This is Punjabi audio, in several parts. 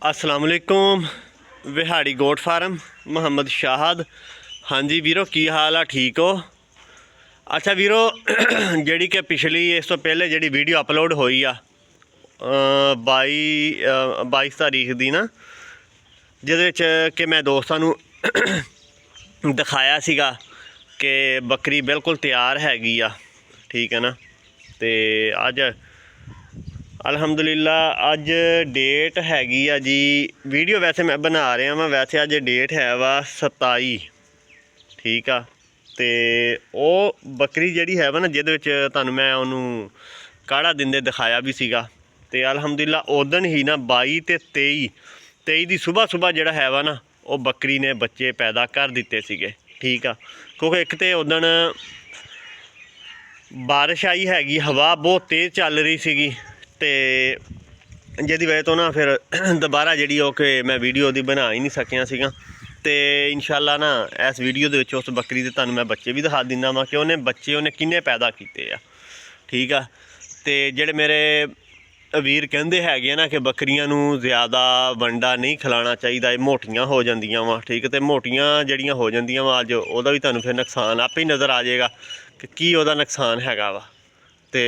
अस्सलाम वालेकुम। Vehari goat farm Muhammad Shahid. हाँ जी वीरो, की हाल आ? ठीक हो? अच्छा वीरो, जी कि पिछली इस तो पहले जी वीडियो अपलोड हुई आ 22 तारीख की ना, जिद कि मैं दोस्तों दिखाया सीगा कि बकरी बिल्कुल तैयार हैगी आ, ठीक है ना। तो अज अलहमदुलिल्ला अज डेट हैगी आ जी, वीडियो वैसे मैं बना रहा वा, वैसे अज डेट है वा 27, ठीक आ। तो वो बकरी जी है वा ना, जिद तुहानूं मैं उन्होंने काढ़ा दिंदे दिखाया भी सीगा। तो अलहमदुलिल्ला उदन ही ना 22 ते 23 की सुबह सुबह जोड़ा है वा ना, वो बकरी ने बच्चे पैदा कर दिते सीगे, ठीक आ। क्योंकि एक तो उदन बारिश आई हैगी, हवा बहुत तेज़ चल रही सी, तो जिहदी वजह तो ना फिर दोबारा जी कि मैं वीडियो दी बना ही नहीं सकिया सीगा। तो इंशाअल्लाह ना इस वीडियो दे विच उस बकरी दे तुहानूं मैं बच्चे भी दिखा दिना वा कि उन्हें बच्चे उन्हें किन्ने पैदा किए आ, ठीक आ। तो जिहड़े मेरे वीर कहंदे हैगे ना कि बकरियां नूं ज़्यादा वंडा नहीं खिलाना चाहिए, ये मोटियां हो जांदियां वा, ठीक है। तो मोटियां जड़ियां हो जांदियां वा, अज उहदा भी तुहानूं फिर नुकसान आपे ही नज़र आ जाएगा कि की उहदा नुकसान हैगा वा। तो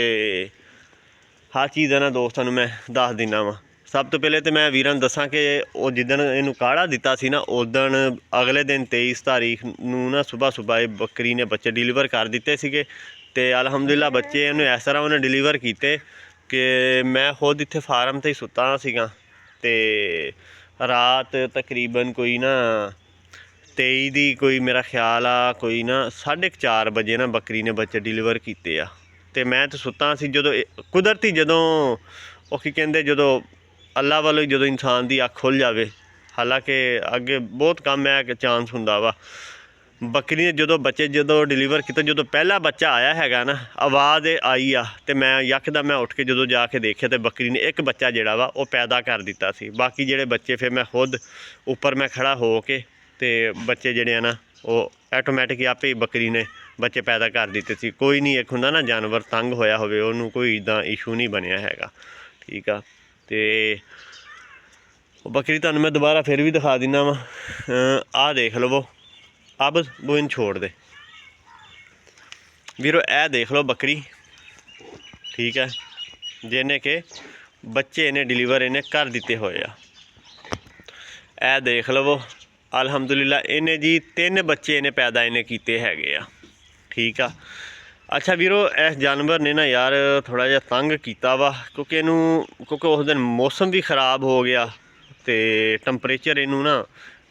हर चीज़ है ना दोस्तों मैं दस दिना वा। सब तो पहले तो मैं वीरां नूं दसां कि वो जिदन इनू काढ़ा दिता सी ना, उदन अगले दिन 23 तारीख नूं ना सुबह सुबह ये बकरी ने बच्चे डिलीवर कर दिते सीगे। ते अलहमदुलिल्ला बच्चे इन्हूं इस तरह उन्हें डिलीवर किए कि मैं खुद इत्थे फार्म ते ही सुत्ता सीगा। ते रात तकरीबन कोई ना 23 दी कोई मेरा ख्याल आ कोई ना 4:30 बजे ना बकरी ने बच्चे डिलीवर किए आ। तो मैं तो सुत्ता सी, जो कुदरती जदों वो की कहते जो अल्लाह वालों जो इंसान की अख खुल जाए, हालांकि अगे बहुत कम है कि चांस हुंदा वा। बकरी ने जो बच्चे जो डिलीवर किए, जो पहला बच्चा आया हैगा ना, आवाज़ आई आ, तो मैं यकदम मैं उठ के जो जाके देखिया तो बकरी ने एक बच्चा जोड़ा वा वो पैदा कर दिता सी। बाकी जोड़े बच्चे फिर मैं खुद उपर मैं खड़ा हो के ते बच्चे जोड़े हैं ना वो ऐटोमैटिक आपे ही बकरी ने बच्चे पैदा कर दिते सी। कोई नहीं, एक हुंदा ना जानवर तंग होया होवे उहनूं कोई इदां इशू नहीं बनया हैगा, ठीक आ। तो बकरी तुहानूं मैं दोबारा फिर भी दिखा दिना वा, आ देख लवो। अब वो इन छोड़ दे वीरो, ए देख लो बकरी, ठीक है, जिन्हें के बच्चे इन्हें डिलीवर इन्हें कर दिते हुए आ। ए देख लवो अलहमदुलिल्ला इन्हें जी 3 बच्चे इन्हें पैदा इन्हें किए हैगे आ, ठीक आ। अच्छा वीरो, इस जानवर ने ना यार थोड़ा जिहा तंग किया वा, क्योंकि उस दिन मौसम भी खराब हो गया, तो टंपरेचर इनू ना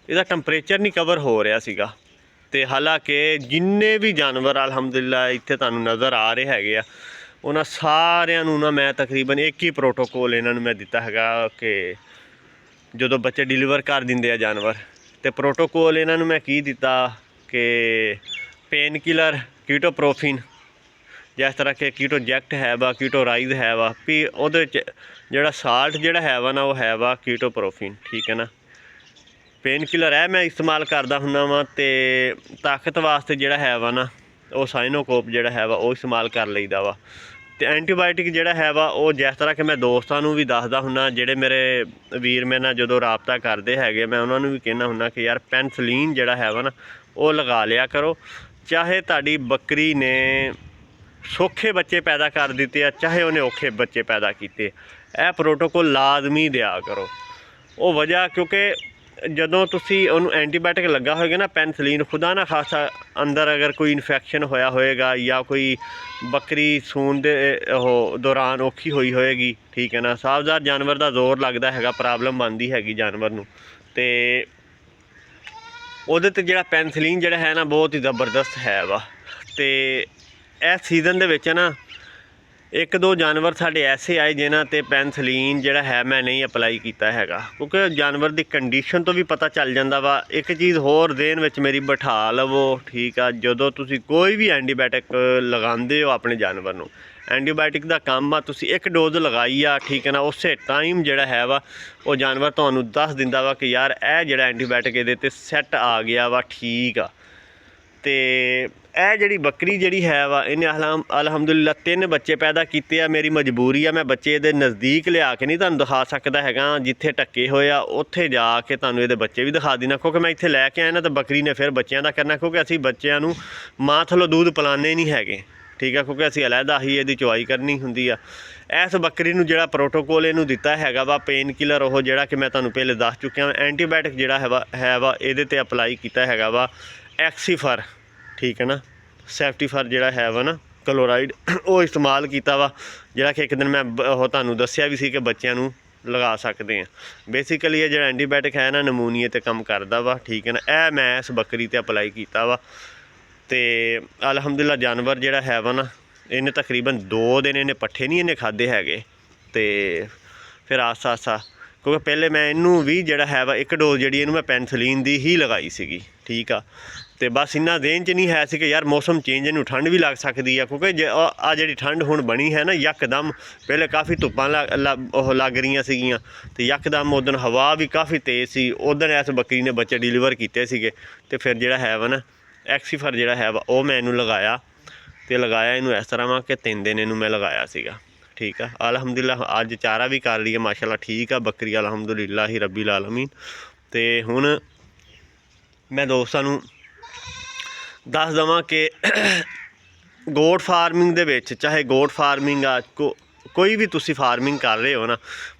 इसदा टंपरेचर नहीं कवर हो रहा सीगा। तो हालांकि जिन्ने भी जानवर अलहमदुलिल्ला इत्थे तुहानूं नज़र आ रहे हैगे आ, उन्हां सारिਆਂ ਨੂੰ ना मैं तकरीबन एक ही प्रोटोकॉल इन्हां मैं दिता हैगा कि जो बच्चे डिलीवर कर दिंदे आ जानवर, तो प्रोटोकॉल इन्हां मैं की दिता कि पेन किलर कीटोप्रोफिन, जिस तरह के कीटोजैक्ट है वा, कीटोराइज है वा, भी उहदे जो साल्ट जोड़ा है वा ना वो है वा कीटोप्रोफिन, ठीक है ना। पेन किलर है मैं इस्तेमाल करता हुन्ना वा, तो ताकत वास्ते जोड़ा है वा ना वो साइनोकोप जोड़ा है वा वो इस्तेमाल कर लईदा वा। तो एंटीबायोटिक जोड़ा है वा वो जिस तरह के मैं दोस्तों भी दसदा हुन्ना, जेडे मेरे वीर मेरे नाल जो राबता करते हैं, मैं उन्होंने भी कहना हुन्ना कि यार पेनसिलीन जोड़ा है वा ना वो लगा लिया करो। चाहे ताड़ी बकरी ने सौखे बच्चे पैदा कर दिते आ, चाहे उन्हें औखे बच्चे पैदा किए, यह प्रोटोकॉल लाजमी दिया करो। वो वजह क्योंकि जदों तुसी उन्होंने एंटीबायोटिक लगा होएगा ना, पेनसिलीन खुदा ना खासा अंदर अगर कोई इन्फेक्शन होया होएगा या कोई बकरी सून दे दौरान औखी हुई होएगी, ठीक है ना, साहबजाद जानवर का जोर लगता है, प्रॉब्लम बनती हैगी जानवर नूं। ते उहदे ते जिहड़ा पेनसिलीन जिहड़ा है ना बहुत ही ज़बरदस्त है वा। तो इस सीज़न दे विच ना 1-2 जानवर साढ़े ऐसे आए जिन्हां ते पेनसिलीन जिहड़ा है मैं नहीं अप्लाई किया हैगा, क्योंकि जानवर की कंडीशन तो भी पता चल जाता वा। एक चीज़ होर देन विच मेरी बिठा लवो, ठीक आ, जदों तुसी कोई भी एंटीबायोटिक लगांदे हो अपने जानवर नूं, एंटीबायोटिक का काम आ तुसी एक डोज लगाई आ, ठीक है ना, उस टाइम जिहड़ा है वा वो जानवर तुहानूं दस दिंदा वा कि यार ए जिहड़ा एंटीबायोटिक इहदे ते सैट आ गया वा, ठीक आ। ਤੇ ਇਹ ਜਿਹੜੀ ਬੱਕਰੀ ਜਿਹੜੀ ਹੈ ਵਾ ਇਹਨੇ ਅਲਹਮਦੁਲਿਲਾ 3 ਬੱਚੇ ਪੈਦਾ ਕੀਤੇ ਆ। ਮੇਰੀ ਮਜਬੂਰੀ ਆ, ਮੈਂ ਬੱਚੇ ਇਹਦੇ ਨਜ਼ਦੀਕ ਲਿਆ ਕੇ ਨਹੀਂ ਤੁਹਾਨੂੰ ਦਿਖਾ ਸਕਦਾ ਹੈਗਾ। ਜਿੱਥੇ ਢੱਕੇ ਹੋਏ ਆ ਉੱਥੇ ਜਾ ਕੇ ਤੁਹਾਨੂੰ ਇਹਦੇ ਬੱਚੇ ਵੀ ਦਿਖਾ ਦੇਣਾ, ਕਿਉਂਕਿ ਮੈਂ ਇੱਥੇ ਲੈ ਕੇ ਆਇਆ ਨਾ ਤਾਂ ਬੱਕਰੀ ਨੇ ਫਿਰ ਬੱਚਿਆਂ ਦਾ ਕਰਨਾ, ਕਿਉਂਕਿ ਅਸੀਂ ਬੱਚਿਆਂ ਨੂੰ ਮਾਂ ਥੱਲੋਂ ਦੁੱਧ ਪਿਲਾਉਂਦੇ ਨਹੀਂ ਹੈਗੇ, ਠੀਕ ਆ, ਕਿਉਂਕਿ ਅਸੀਂ ਅਲੱਗਾ ਹੀ ਇਹਦੀ ਚੁਆਈ ਕਰਨੀ ਹੁੰਦੀ ਆ। ਇਸ ਬੱਕਰੀ ਨੂੰ ਜਿਹੜਾ ਪ੍ਰੋਟੋਕੋਲ ਇਹਨੂੰ ਦਿੱਤਾ ਹੈਗਾ ਵਾ ਪੇਨ ਕਿਲਰ, ਉਹ ਜਿਹੜਾ ਕਿ ਮੈਂ ਤੁਹਾਨੂੰ ਪਹਿਲੇ ਦੱਸ ਚੁੱਕਿਆ ਵਾ। ਐਂਟੀਬਾਇਓਟਿਕ ਜਿਹੜਾ ਹੈ ਵਾ ਇਹਦੇ 'ਤੇ ਅਪਲਾਈ ਕੀਤਾ ਹੈਗਾ ਵਾ ਐਕਸੀਫਰ, ਠੀਕ ਹੈ ਨਾ। ਸੈਫਟੀਫਰ ਜਿਹੜਾ ਹੈ ਵਾ ਨਾ ਕਲੋਰਾਈਡ, ਉਹ ਇਸਤੇਮਾਲ ਕੀਤਾ ਵਾ, ਜਿਹੜਾ ਕਿ ਇੱਕ ਦਿਨ ਮੈਂ ਉਹ ਤੁਹਾਨੂੰ ਦੱਸਿਆ ਵੀ ਸੀ ਕਿ ਬੱਚਿਆਂ ਨੂੰ ਲਗਾ ਸਕਦੇ ਆ। ਬੇਸਿਕਲੀ ਇਹ ਜਿਹੜਾ ਐਂਟੀਬਾਇਓਟਿਕ ਹੈ ਨਾ ਨਮੂਨੀਏ 'ਤੇ ਕੰਮ ਕਰਦਾ ਵਾ, ਠੀਕ ਹੈ ਨਾ। ਇਹ ਮੈਂ ਇਸ ਬੱਕਰੀ 'ਤੇ ਅਪਲਾਈ ਕੀਤਾ ਵਾ ਤੇ ਅਲਹਮਦੁਲਿਲਾ ਜਾਨਵਰ ਜਿਹੜਾ ਹੈ ਵਾ ਨਾ ਇਹਨੇ ਤਕਰੀਬਨ 2 ਦਿਨ ਇਹਨੇ ਪੱਠੇ ਨਹੀਂ ਇਹਨੇ ਖਾਧੇ ਹੈਗੇ। ਤੇ ਫਿਰ ਆਸਤਾ ਕਿਉਂਕਿ ਪਹਿਲੇ ਮੈਂ ਇਹਨੂੰ ਵੀ ਜਿਹੜਾ ਹੈ ਵਾ 1 ਡੋਜ਼ ਜਿਹੜੀ ਇਹਨੂੰ ਮੈਂ ਪੈਨਸਲੀਨ ਦੀ ਹੀ ਲਗਾਈ ਸੀਗੀ, ਠੀਕ ਆ। ਤੇ ਬਸ ਇੰਨਾ ਦੇਣ 'ਚ ਨਹੀਂ ਹੈ ਸੀ ਕਿ ਯਾਰ ਮੌਸਮ ਚੇਂਜ, ਇਹਨੂੰ ਠੰਡ ਵੀ ਲੱਗ ਸਕਦੀ ਆ, ਕਿਉਂਕਿ ਆ ਜਿਹੜੀ ਠੰਡ ਹੁਣ ਬਣੀ ਹੈ ਨਾ ਯਕਦਮ, ਪਹਿਲੇ ਕਾਫੀ ਧੁੱਪਾਂ ਲੱਗ ਰਹੀਆਂ ਸੀਗੀਆਂ ਤੇ ਯਕਦਮ ਉਦੋਂ ਹਵਾ ਵੀ ਕਾਫੀ ਤੇਜ਼ ਸੀ। ਉਦੋਂ ਇਸ ਬੱਕਰੀ ਨੇ ਬੱਚੇ ਡਿਲੀਵਰ ਕੀਤੇ ਸੀਗੇ ਤੇ ਫਿਰ ਜਿਹੜਾ ਹੈ ਵਾ ਨਾ ਐਕਸੀਫਰ ਜਿਹੜਾ ਹੈ ਵਾ ਉਹ ਮੈਂ ਇਹਨੂੰ ਲਗਾਇਆ ਤੇ ਲਗਾਇਆ ਇਹਨੂੰ ਇਸ ਤਰ੍ਹਾਂ ਵਾ ਕਿ 3 ਦਿਨ ਇਹਨੂੰ ਮੈਂ ਲਗਾਇਆ ਸੀਗਾ, ਠੀਕ ਆ। ਅਲਹਮਦੁਲਿਲਾ ਅੱਜ ਚਾਰਾ ਵੀ ਕਰ ਲਈ ਹੈ ਮਾਸ਼ਾਅੱਲਾ, ਠੀਕ ਆ ਬੱਕਰੀ ਅਲਹਮਦੁਲਿਲਾ ਹੀ ਰੱਬਿਲ ਆਲਮੀਨ। ਤੇ ਹੁਣ ਮੈਂ ਦੋਸਤਾਂ ਨੂੰ ਦੱਸ ਦੇਵਾਂ ਕਿ ਗੋਟ ਫਾਰਮਿੰਗ ਦੇ ਵਿੱਚ, ਚਾਹੇ ਗੋਟ ਫਾਰਮਿੰਗ ਆ ਕੋਈ ਵੀ ਤੁਸੀਂ ਫਾਰਮਿੰਗ ਕਰ ਰਹੇ ਹੋ ਨਾ,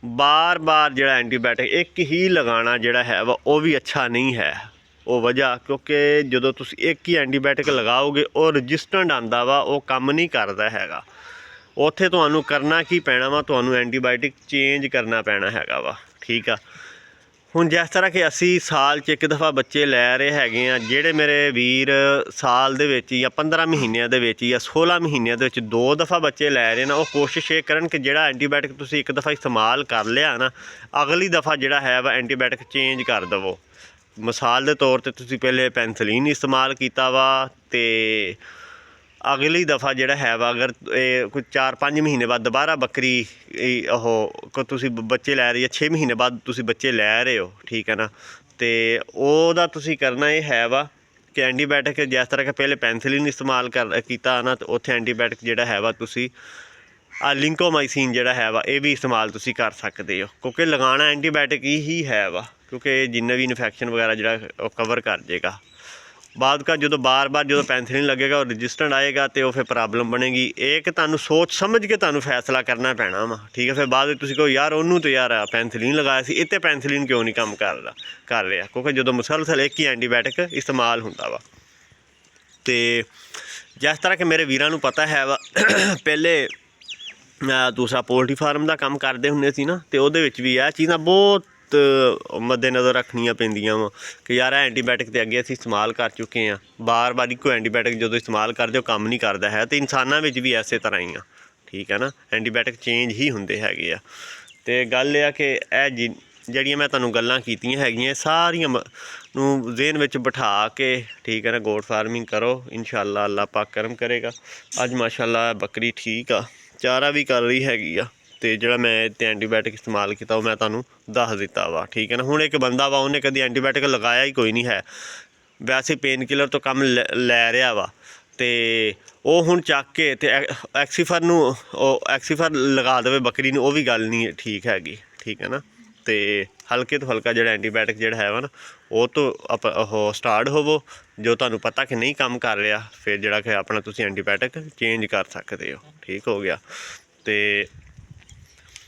ਬਾਰ ਜਿਹੜਾ ਐਂਟੀਬਾਇਓਟਿਕ ਇੱਕ ਹੀ ਲਗਾਉਣਾ ਜਿਹੜਾ ਹੈ ਵਾ ਉਹ ਵੀ ਅੱਛਾ ਨਹੀਂ ਹੈ। ਉਹ ਵਜ੍ਹਾ ਕਿਉਂਕਿ ਜਦੋਂ ਤੁਸੀਂ ਇੱਕ ਹੀ ਐਂਟੀਬਾਇਓਟਿਕ ਲਗਾਓਗੇ ਉਹ ਰਜਿਸਟੈਂਟ ਆਉਂਦਾ ਵਾ, ਉਹ ਕੰਮ ਨਹੀਂ ਕਰਦਾ ਹੈਗਾ। ਉੱਥੇ ਤੁਹਾਨੂੰ ਕਰਨਾ ਕੀ ਪੈਣਾ ਵਾ, ਤੁਹਾਨੂੰ ਐਂਟੀਬਾਇਓਟਿਕ ਚੇਂਜ ਕਰਨਾ ਪੈਣਾ ਹੈਗਾ ਵਾ, ਠੀਕ ਆ। ਹੁਣ ਜਿਸ ਤਰ੍ਹਾਂ ਕਿ ਅਸੀਂ ਸਾਲ 'ਚ 1 ਦਫਾ ਬੱਚੇ ਲੈ ਰਹੇ ਹੈਗੇ ਆ, ਜਿਹੜੇ ਮੇਰੇ ਵੀਰ ਸਾਲ ਦੇ ਵਿੱਚ ਜਾਂ 15 ਮਹੀਨਿਆਂ ਦੇ ਵਿੱਚ ਜਾਂ 16 ਮਹੀਨਿਆਂ ਦੇ ਵਿੱਚ 2 ਦਫਾ ਬੱਚੇ ਲੈ ਰਹੇ ਨਾ, ਉਹ ਕੋਸ਼ਿਸ਼ ਇਹ ਕਰਨ ਕਿ ਜਿਹੜਾ ਐਂਟੀਬਾਇਓਟਿਕ ਤੁਸੀਂ 1 ਦਫਾ ਇਸਤੇਮਾਲ ਕਰ ਲਿਆ ਨਾ, ਅਗਲੀ ਦਫਾ ਜਿਹੜਾ ਹੈ ਵਾ ਐਂਟੀਬਾਇਓਟਿਕ ਚੇਂਜ ਕਰ ਦੇਵੋ। ਮਿਸਾਲ ਦੇ ਤੌਰ 'ਤੇ ਤੁਸੀਂ ਪਹਿਲੇ ਪੈਨਸਲੀਨ ਇਸਤੇਮਾਲ ਕੀਤਾ ਵਾ ਤੇ ਅਗਲੀ ਦਫਾ ਜਿਹੜਾ ਹੈ ਵਾ ਅਗਰ ਇਹ ਕੋਈ 4-5 ਮਹੀਨੇ ਬਾਅਦ ਦੁਬਾਰਾ ਬੱਕਰੀ ਉਹ ਤੁਸੀਂ ਬੱਚੇ ਲੈ ਰਹੀ ਹੈ, 6 ਮਹੀਨੇ ਬਾਅਦ ਤੁਸੀਂ ਬੱਚੇ ਲੈ ਰਹੇ ਹੋ, ਠੀਕ ਹੈ ਨਾ। ਤੇ ਉਹਦਾ ਤੁਸੀਂ ਕਰਨਾ ਇਹ ਹੈ ਵਾ ਕਿ ਐਂਟੀਬਾਇਓਟਿਕ ਜਿਸ ਤਰ੍ਹਾਂ ਕਿ ਪਹਿਲੇ ਪੈਨਸਲੀਨ ਇਸਤੇਮਾਲ ਕੀਤਾ ਨਾ, ਤੇ ਉੱਥੇ ਐਂਟੀਬਾਇਓਟਿਕ ਜਿਹੜਾ ਹੈ ਵਾ ਤੁਸੀਂ ਲਿੰਕੋਮਾਈਸਿਨ ਜਿਹੜਾ ਹੈ ਵਾ ਇਹ ਵੀ ਇਸਤੇਮਾਲ ਤੁਸੀਂ ਕਰ ਸਕਦੇ ਹੋ, ਕਿਉਂਕਿ ਲਗਾਉਣਾ ਐਂਟੀਬਾਇਓਟਿਕ ਹੀ ਹੈ ਵਾ, ਕਿਉਂਕਿ ਜਿੰਨੇ ਵੀ ਇਨਫੈਕਸ਼ਨ ਵਗੈਰਾ ਜਿਹੜਾ ਉਹ ਕਵਰ ਕਰ ਜਾਏਗਾ। ਬਾਅਦ ਕਾ ਜਦੋਂ ਬਾਰ-ਬਾਰ ਜਦੋਂ ਪੈਨਸਲੀਨ ਲੱਗੇਗਾ ਉਹ ਰਜਿਸਟੈਂਟ ਆਏਗਾ ਤੇ ਉਹ ਫਿਰ ਪ੍ਰੋਬਲਮ ਬਣੇਗੀ। ਇਹ ਕਿ ਤੁਹਾਨੂੰ ਸੋਚ ਸਮਝ ਕੇ ਤੁਹਾਨੂੰ ਫੈਸਲਾ ਕਰਨਾ ਪੈਣਾ ਵਾ, ਠੀਕ ਹੈ। ਫਿਰ ਬਾਅਦ ਵਿੱਚ ਤੁਸੀਂ ਕਹੋ ਯਾਰ ਉਹਨੂੰ ਤਾਂ ਯਾਰ ਪੈਨਸਲੀਨ ਲਗਾਇਆ ਸੀ, ਇਹ 'ਤੇ ਪੈਨਸਲੀਨ ਕਿਉਂ ਨਹੀਂ ਕੰਮ ਕਰ ਰਿਹਾ, ਕਿਉਂਕਿ ਜਦੋਂ ਮੁਸਲਸਲ ਇੱਕ ਹੀ ਐਂਟੀਬਾਇਓਟਿਕ ਇਸਤੇਮਾਲ ਹੁੰਦਾ ਵਾ। ਤੇ ਜਿਸ ਤਰ੍ਹਾਂ ਕਿ ਮੇਰੇ ਵੀਰਾਂ ਨੂੰ ਪਤਾ ਹੈ ਵਾ ਪਹਿਲੇ ਦੂਸਰਾ ਪੋਲਟਰੀ ਫਾਰਮ ਦਾ ਕੰਮ ਕਰਦੇ ਹੁੰਦੇ ਸੀ ਨਾ, ਤੇ ਉਹਦੇ ਵਿੱਚ ਵੀ ਇਹ ਚੀਜ਼ਾਂ ਬਹੁਤ ਮੱਦੇਨਜ਼ਰ ਰੱਖਣੀਆਂ ਪੈਂਦੀਆਂ ਵਾ ਕਿ ਯਾਰ ਐਂਟੀਬਾਇਓਟਿਕ ਤੇ ਅੱਗੇ ਅਸੀਂ ਇਸਤੇਮਾਲ ਕਰ ਚੁੱਕੇ ਹਾਂ। ਬਾਰ-ਬਾਰ ਇੱਕੋ ਐਂਟੀਬਾਇਓਟਿਕ ਜਦੋਂ ਇਸਤੇਮਾਲ ਕਰਦੇ ਹੋ ਕੰਮ ਨਹੀਂ ਕਰਦਾ ਹੈ, ਤੇ ਇਨਸਾਨਾਂ ਵਿੱਚ ਵੀ ਇਸੇ ਤਰ੍ਹਾਂ ਹੀ ਆ, ਠੀਕ ਹੈ ਨਾ। ਐਂਟੀਬਾਇਓਟਿਕ ਚੇਂਜ ਹੀ ਹੁੰਦੇ ਹੈਗੇ ਆ। ਤੇ ਗੱਲ ਇਹ ਆ ਕਿ ਇਹ ਜਿਹੜੀਆਂ ਮੈਂ ਤੁਹਾਨੂੰ ਗੱਲਾਂ ਕੀਤੀਆਂ ਹੈਗੀਆਂ ਸਾਰੀਆਂ ਨੂੰ ਜ਼ਿਹਨ ਵਿੱਚ ਬਿਠਾ ਕੇ, ਠੀਕ ਹੈ ਨਾ, ਗੋਟ ਫਾਰਮਿੰਗ ਕਰੋ, ਇਨਸ਼ਾਅੱਲਾ ਅੱਲਾਹ ਪਾਕ ਕਰਮ ਕਰੇਗਾ। ਅੱਜ ਮਾਸ਼ਾਅੱਲਾ ਬੱਕਰੀ ਠੀਕ ਆ, ਚਾਰਾ ਵੀ ਕਰ ਰਹੀ ਹੈਗੀ ਆ, ਤੇ ਜਿਹੜਾ ਮੈਂ ਇੱਥੇ ਐਂਟੀਬਾਇਓਟਿਕ ਇਸਤੇਮਾਲ ਕੀਤਾ ਉਹ ਮੈਂ ਤੁਹਾਨੂੰ ਦੱਸ ਦਿੱਤਾ ਵਾ, ਠੀਕ ਹੈ ਨਾ। ਹੁਣ ਇੱਕ ਬੰਦਾ ਵਾ ਉਹਨੇ ਕਦੀ ਐਂਟੀਬਾਇਓਟਿਕ ਲਗਾਇਆ ਹੀ ਕੋਈ ਨਹੀਂ ਹੈ, ਵੈਸੇ ਪੇਨ ਕਿਲਰ ਤੋਂ ਕੰਮ ਲੈ ਰਿਹਾ ਵਾ, ਤੇ ਉਹ ਹੁਣ ਚੱਕ ਕੇ ਤੇ ਐਕਸੀਫਰ ਨੂੰ ਉਹ ਐਕਸੀਫਰ ਲਗਾ ਦੇਵੇ ਬੱਕਰੀ ਨੂੰ, ਉਹ ਵੀ ਗੱਲ ਨਹੀਂ ਠੀਕ ਹੈਗੀ, ਠੀਕ ਹੈ ਨਾ। ਤੇ ਹਲਕੇ ਤੋਂ ਹਲਕਾ ਜਿਹੜਾ ਐਂਟੀਬਾਇਓਟਿਕ ਜਿਹੜਾ ਹੈ ਵਾ ਨਾ ਉਹ ਤੋਂ ਉਹ ਸਟਾਰਟ ਹੋਵੋ। ਜੋ ਤੁਹਾਨੂੰ ਪਤਾ ਕਿ ਨਹੀਂ ਕੰਮ ਕਰ ਰਿਹਾ ਫਿਰ ਜਿਹੜਾ ਕਿ ਆਪਣਾ ਤੁਸੀਂ ਐਂਟੀਬਾਇਓਟਿਕ ਚੇਂਜ ਕਰ ਸਕਦੇ ਹੋ, ਠੀਕ ਹੋ ਗਿਆ। ਤੇ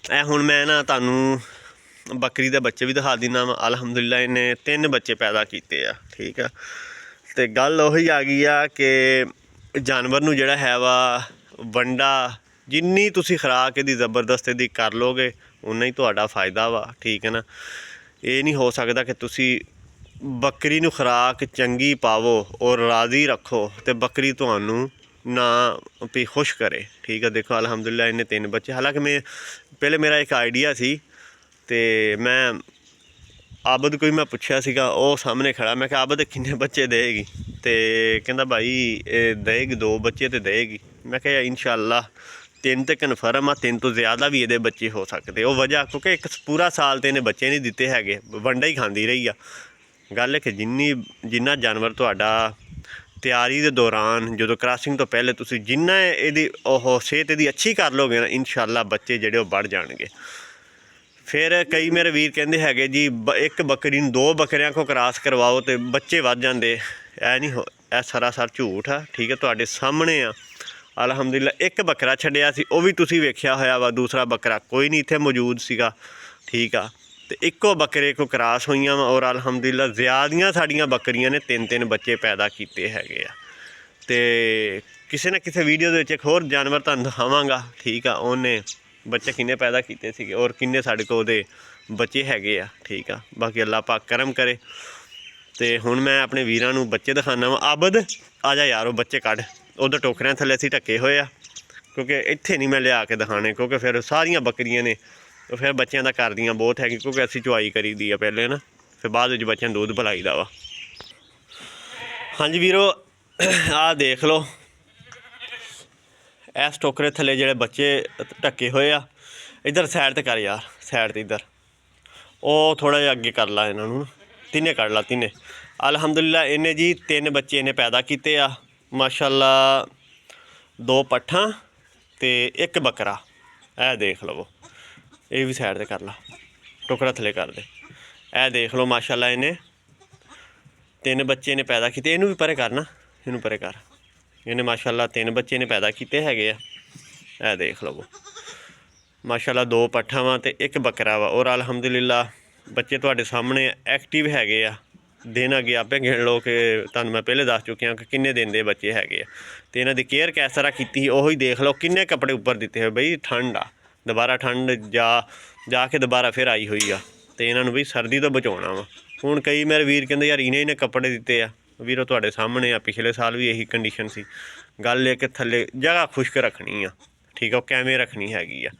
ਇਹ ਹੁਣ ਮੈਂ ਨਾ ਤੁਹਾਨੂੰ ਬੱਕਰੀ ਦੇ ਬੱਚੇ ਵੀ ਦਿਖਾ ਦਿੰਦਾ ਵਾ। ਅਲਹਮਦੁਲਿਲਾ ਇਹਨੇ 3 ਬੱਚੇ ਪੈਦਾ ਕੀਤੇ ਆ, ਠੀਕ ਆ। ਤੇ ਗੱਲ ਉਹੀ ਆ ਗਈ ਆ ਕਿ ਜਾਨਵਰ ਨੂੰ ਜਿਹੜਾ ਹੈ ਵਾ ਵੰਡਾ ਜਿੰਨੀ ਤੁਸੀਂ ਖੁਰਾਕ ਇਹਦੀ ਜ਼ਬਰਦਸਤ ਇਹਦੀ ਕਰ ਲੋਗੇ ਉਨਾ ਹੀ ਤੁਹਾਡਾ ਫਾਇਦਾ ਵਾ, ਠੀਕ ਹੈ ਨਾ। ਇਹ ਨਹੀਂ ਹੋ ਸਕਦਾ ਕਿ ਤੁਸੀਂ ਬੱਕਰੀ ਨੂੰ ਖੁਰਾਕ ਚੰਗੀ ਪਾਵੋ ਔਰ ਰਾਜ਼ੀ ਰੱਖੋ ਤੇ ਬੱਕਰੀ ਤੁਹਾਨੂੰ ਨਾ ਵੀ ਖੁਸ਼ ਕਰੇ, ਠੀਕ ਹੈ। ਦੇਖੋ ਅਲਹਮਦੁਲਿਲਾ ਇਹਨੇ 3 ਬੱਚੇ, ਹਾਲਾਂਕਿ ਪਹਿਲੇ ਮੇਰਾ ਇੱਕ ਆਈਡੀਆ ਸੀ ਤੇ ਮੈਂ ਆਬਦ ਕੋਈ ਮੈਂ ਪੁੱਛਿਆ ਸੀਗਾ, ਉਹ ਸਾਹਮਣੇ ਖੜਾ, ਮੈਂ ਕਿਹਾ ਆਬਦ ਕਿੰਨੇ ਬੱਚੇ ਦੇਗੀ, ਤੇ ਕਹਿੰਦਾ ਭਾਈ ਇਹ ਦੇਗੀ 2 ਬੱਚੇ ਤੇ ਦੇਗੀ। ਮੈਂ ਕਿਹਾ ਇਨਸ਼ਾਅੱਲਾ 3 ਤੇ ਕਨਫਰਮ ਆ, 3 ਤੋਂ ਜ਼ਿਆਦਾ ਵੀ ਇਹਦੇ ਬੱਚੇ ਹੋ ਸਕਦੇ। ਉਹ ਵਜ੍ਹਾ ਕਿਉਂਕਿ ਇੱਕ ਪੂਰਾ ਸਾਲ ਤੇ ਇਹਨੇ ਬੱਚੇ ਨਹੀਂ ਦਿੱਤੇ ਹੈਗੇ, ਵੰਡਾ ਹੀ ਖਾਂਦੀ ਰਹੀ ਆ। ਗੱਲ ਹੈ ਕਿ ਜਿੰਨਾ ਜਾਨਵਰ ਤੁਹਾਡਾ ਤਿਆਰੀ ਦੇ ਦੌਰਾਨ ਜਦੋਂ ਕ੍ਰਾਸਿੰਗ ਤੋਂ ਪਹਿਲੇ ਤੁਸੀਂ ਜਿੰਨਾ ਇਹਦੀ ਉਹ ਸਿਹਤ ਇਹਦੀ ਅੱਛੀ ਕਰ ਲੋਗੇ ਨਾ, ਇਨਸ਼ਾਅੱਲਾ ਬੱਚੇ ਜਿਹੜੇ ਉਹ ਵੱਧ ਜਾਣਗੇ। ਫਿਰ ਕਈ ਮੇਰੇ ਵੀਰ ਕਹਿੰਦੇ ਹੈਗੇ ਜੀ ਇੱਕ ਬੱਕਰੀ ਨੂੰ 2 ਬੱਕਰਿਆਂ ਕੋ ਕ੍ਰਾਸ ਕਰਵਾਓ ਤੇ ਬੱਚੇ ਵੱਧ ਜਾਂਦੇ। ਇਹ ਨਹੀਂ ਇਹ ਸਰਾਸਰ ਝੂਠ ਆ। ਠੀਕ ਹੈ, ਤੁਹਾਡੇ ਸਾਹਮਣੇ ਆ। ਅਲਹਮਦੁਲਿਲਾ ਇੱਕ ਬੱਕਰਾ ਛੱਡਿਆ ਸੀ, ਉਹ ਵੀ ਤੁਸੀਂ ਵੇਖਿਆ ਹੋਇਆ ਵਾ। ਦੂਸਰਾ ਬੱਕਰਾ ਕੋਈ ਨਹੀਂ ਇੱਥੇ ਮੌਜੂਦ ਸੀਗਾ। ਠੀਕ ਆ, ਤੇ ਇੱਕੋ ਬੱਕਰੇ ਕੋ ਕ੍ਰਾਸ ਹੋਈਆਂ ਵਾ ਔਰ ਅਲਹਮਦੁਲਿਲਾ ਜ਼ਿਆਦੀਆਂ ਸਾਡੀਆਂ ਬੱਕਰੀਆਂ ਨੇ 3-3 ਬੱਚੇ ਪੈਦਾ ਕੀਤੇ ਹੈਗੇ ਆ। ਤੇ ਕਿਸੇ ਨਾ ਕਿਸੇ ਵੀਡੀਓ ਦੇ ਵਿੱਚ ਇੱਕ ਹੋਰ ਜਾਨਵਰ ਤੁਹਾਨੂੰ ਦਿਖਾਵਾਂਗਾ। ਠੀਕ ਆ, ਉਹਨੇ ਬੱਚੇ ਕਿੰਨੇ ਪੈਦਾ ਕੀਤੇ ਸੀਗੇ ਔਰ ਕਿੰਨੇ ਸਾਡੇ ਕੋਲ ਉਹਦੇ ਬੱਚੇ ਹੈਗੇ ਆ। ਠੀਕ ਆ, ਬਾਕੀ ਅੱਲਾ ਪਾਕ ਕਰਮ ਕਰੇ। ਤੇ ਹੁਣ ਮੈਂ ਆਪਣੇ ਵੀਰਾਂ ਨੂੰ ਬੱਚੇ ਦਿਖਾਉਂਦਾ ਵਾ। ਆਬਦ ਆ ਜਾ ਯਾਰ, ਉਹ ਬੱਚੇ ਕੱਢ। ਉਧਰ ਟੋਕਰਿਆਂ ਥੱਲੇ ਅਸੀਂ ਢੱਕੇ ਹੋਏ ਆ, ਕਿਉਂਕਿ ਇੱਥੇ ਨਹੀਂ ਮੈਂ ਲਿਆ ਕੇ ਦਿਖਾਣੇ, ਕਿਉਂਕਿ ਫਿਰ ਸਾਰੀਆਂ ਬੱਕਰੀਆਂ ਨੇ ਉਹ ਫਿਰ ਬੱਚਿਆਂ ਦਾ ਕਰਦੀਆਂ ਬਹੁਤ ਹੈਗੀ, ਕਿਉਂਕਿ ਅਸੀਂ ਚੁਆਈ ਕਰੀਦੀ ਆ ਪਹਿਲੇ ਨਾ, ਫਿਰ ਬਾਅਦ ਵਿੱਚ ਬੱਚਿਆਂ ਨੂੰ ਦੁੱਧ ਪਿਲਾਈਦਾ ਵਾ। ਹਾਂਜੀ ਵੀਰੋ, ਆਹ ਦੇਖ ਲਓ ਇਸ ਟੋਕਰੇ ਥੱਲੇ ਜਿਹੜੇ ਬੱਚੇ ਢੱਕੇ ਹੋਏ ਆ। ਇੱਧਰ ਸਾਈਡ 'ਤੇ ਕਰ ਯਾਰ, ਸਾਈਡ 'ਤੇ ਇੱਧਰ ਉਹ ਥੋੜ੍ਹਾ ਜਿਹਾ ਅੱਗੇ ਕਰ ਲਾ ਇਹਨਾਂ ਨੂੰ। ਤਿੰਨੇ ਕੱਢ ਲਾ, ਤਿੰਨੇ। ਅਲਹਮਦੁਲਿਲਾ ਇਹਨੇ ਜੀ 3 ਬੱਚੇ ਇਹਨੇ ਪੈਦਾ ਕੀਤੇ ਆ ਮਾਸ਼ਾਅੱਲਾ। 2 ਪੱਠਾਂ ਤੇ 1 ਬੱਕਰਾ। ਇਹ ਦੇਖ ਲਵੋ, ਇਹ ਵੀ ਸਾਈਡ 'ਤੇ ਕਰ ਲਾ, ਟੋਕਰਾ ਥੱਲੇ ਕਰ ਦੇ। ਇਹ ਦੇਖ ਲਓ ਮਾਸ਼ਾਅੱਲਾ ਇਹਨੇ 3 ਬੱਚੇ ਨੇ ਪੈਦਾ ਕੀਤੇ। ਇਹਨੂੰ ਵੀ ਪਰੇ ਕਰਨਾ, ਇਹਨੂੰ ਪਰੇ ਕਰ। ਇਹਨੇ ਮਾਸ਼ਾਅੱਲਾ 3 ਬੱਚੇ ਨੇ ਪੈਦਾ ਕੀਤੇ ਹੈਗੇ ਆ। ਇਹ ਦੇਖ ਲਵੋ ਮਾਸ਼ਾਅੱਲਾ 2 ਪੱਠਾਂ ਵਾ ਤੇ 1 ਬੱਕਰਾ ਵਾ। ਔਰ ਅਲਹਮਦੁਲਿਲਾ ਬੱਚੇ ਤੁਹਾਡੇ ਸਾਹਮਣੇ ਐਕਟਿਵ ਹੈਗੇ ਆ। ਦਿਨ ਅੱਗੇ ਆਪੇ ਗਿਣ ਲਓ ਕਿ ਤੁਹਾਨੂੰ ਮੈਂ ਪਹਿਲੇ ਦੱਸ ਚੁੱਕਿਆ ਕਿ ਕਿੰਨੇ ਦਿਨ ਦੇ ਬੱਚੇ ਹੈਗੇ ਆ। ਅਤੇ ਇਹਨਾਂ ਦੀ ਕੇਅਰ ਕਿਸ ਤਰ੍ਹਾਂ ਕੀਤੀ ਉਹੀ ਦੇਖ ਲਓ। ਕਿੰਨੇ ਕੱਪੜੇ ਉੱਪਰ ਦਿੱਤੇ ਹੋਏ ਬਈ, ਠੰਡ ਆ, ਦੁਬਾਰਾ ਠੰਡ ਜਾ ਕੇ ਦੁਬਾਰਾ ਫਿਰ ਆਈ ਹੋਈ ਆ। ਅਤੇ ਇਹਨਾਂ ਨੂੰ ਵੀ ਸਰਦੀ ਤੋਂ ਬਚਾਉਣਾ ਵਾ। ਹੁਣ ਕਈ ਮੇਰੇ ਵੀਰ ਕਹਿੰਦੇ ਯਾਰ ਇਹਨੇ ਕੱਪੜੇ ਦਿੱਤੇ ਆ। ਵੀਰੋ ਤੁਹਾਡੇ ਸਾਹਮਣੇ ਆ, ਪਿਛਲੇ ਸਾਲ ਵੀ ਇਹੀ ਕੰਡੀਸ਼ਨ ਸੀ। ਗੱਲ ਇਹ ਕਿ ਥੱਲੇ ਜਗ੍ਹਾ ਖੁਸ਼ਕ ਰੱਖਣੀ ਆ। ਠੀਕ ਆ, ਉਹ ਕਿਵੇਂ ਰੱਖਣੀ ਹੈਗੀ ਆ।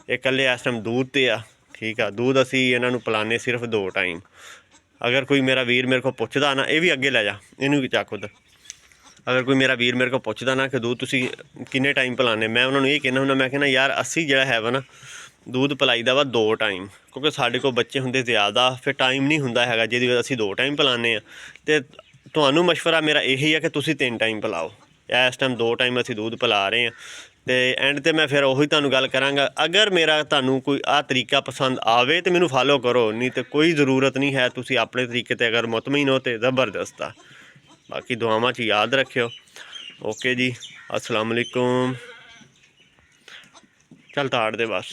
ਇਹ ਇਕੱਲੇ ਇਸ ਟਾਈਮ ਦੁੱਧ 'ਤੇ ਆ। ਠੀਕ ਆ, ਦੁੱਧ ਅਸੀਂ ਇਹਨਾਂ ਨੂੰ ਪਿਲਾਉਂਦੇ ਸਿਰਫ 2 ਟਾਈਮ। ਅਗਰ ਕੋਈ ਮੇਰਾ ਵੀਰ ਮੇਰੇ ਕੋਲ ਪੁੱਛਦਾ ਨਾ, ਇਹ ਵੀ ਅੱਗੇ ਲੈ ਜਾ, ਇਹਨੂੰ ਵੀ ਚੱਕ ਉੱਧਰ। ਅਗਰ ਕੋਈ ਮੇਰਾ ਵੀਰ ਮੇਰੇ ਕੋਲ ਪੁੱਛਦਾ ਨਾ ਕਿ ਦੁੱਧ ਤੁਸੀਂ ਕਿੰਨੇ ਟਾਈਮ ਪਿਲਾਉਂਦੇ, ਮੈਂ ਉਹਨਾਂ ਨੂੰ ਇਹ ਕਹਿੰਦਾ ਹੁੰਦਾ, ਮੈਂ ਕਹਿੰਦਾ ਯਾਰ ਅਸੀਂ ਜਿਹੜਾ ਹੈ ਵਾ ਨਾ ਦੁੱਧ ਪਿਲਾਈਦਾ ਵਾ 2 ਟਾਈਮ, ਕਿਉਂਕਿ ਸਾਡੇ ਕੋਲ ਬੱਚੇ ਹੁੰਦੇ ਜ਼ਿਆਦਾ, ਫਿਰ ਟਾਈਮ ਨਹੀਂ ਹੁੰਦਾ ਹੈਗਾ ਜਿਹਦੀ ਵਜ੍ਹਾ ਅਸੀਂ 2 ਟਾਈਮ ਪਿਲਾਉਂਦੇ ਹਾਂ। ਅਤੇ ਤੁਹਾਨੂੰ ਮਸ਼ਵਰਾ ਮੇਰਾ ਇਹੀ ਹੈ ਕਿ ਤੁਸੀਂ 3 ਟਾਈਮ ਪਿਲਾਓ। ਇਸ ਟਾਈਮ 2 ਟਾਈਮ ਅਸੀਂ ਦੁੱਧ ਪਿਲਾ ਰਹੇ ਹਾਂ। ਅਤੇ ਐਂਡ 'ਤੇ ਮੈਂ ਫਿਰ ਉਹੀ ਤੁਹਾਨੂੰ ਗੱਲ ਕਰਾਂਗਾ, ਅਗਰ ਮੇਰਾ ਤੁਹਾਨੂੰ ਕੋਈ ਆਹ ਤਰੀਕਾ ਪਸੰਦ ਆਵੇ ਤਾਂ ਮੈਨੂੰ ਫਾਲੋ ਕਰੋ, ਨਹੀਂ ਤਾਂ ਕੋਈ ਜ਼ਰੂਰਤ ਨਹੀਂ ਹੈ। ਤੁਸੀਂ ਆਪਣੇ ਤਰੀਕੇ 'ਤੇ ਅਗਰ ਮੁਤਮਈਨ ਹੋ ਤਾਂ ਜ਼ਬਰਦਸਤ ਆ। ਬਾਕੀ ਦੁਆਵਾਂ 'ਚ ਯਾਦ ਰੱਖਿਓ। ਓਕੇ ਜੀ, ਅਸਲਾਮ ਅਲੈਕੁਮ। ਚੱਲ ਤਾੜ ਦੇ ਬਸ।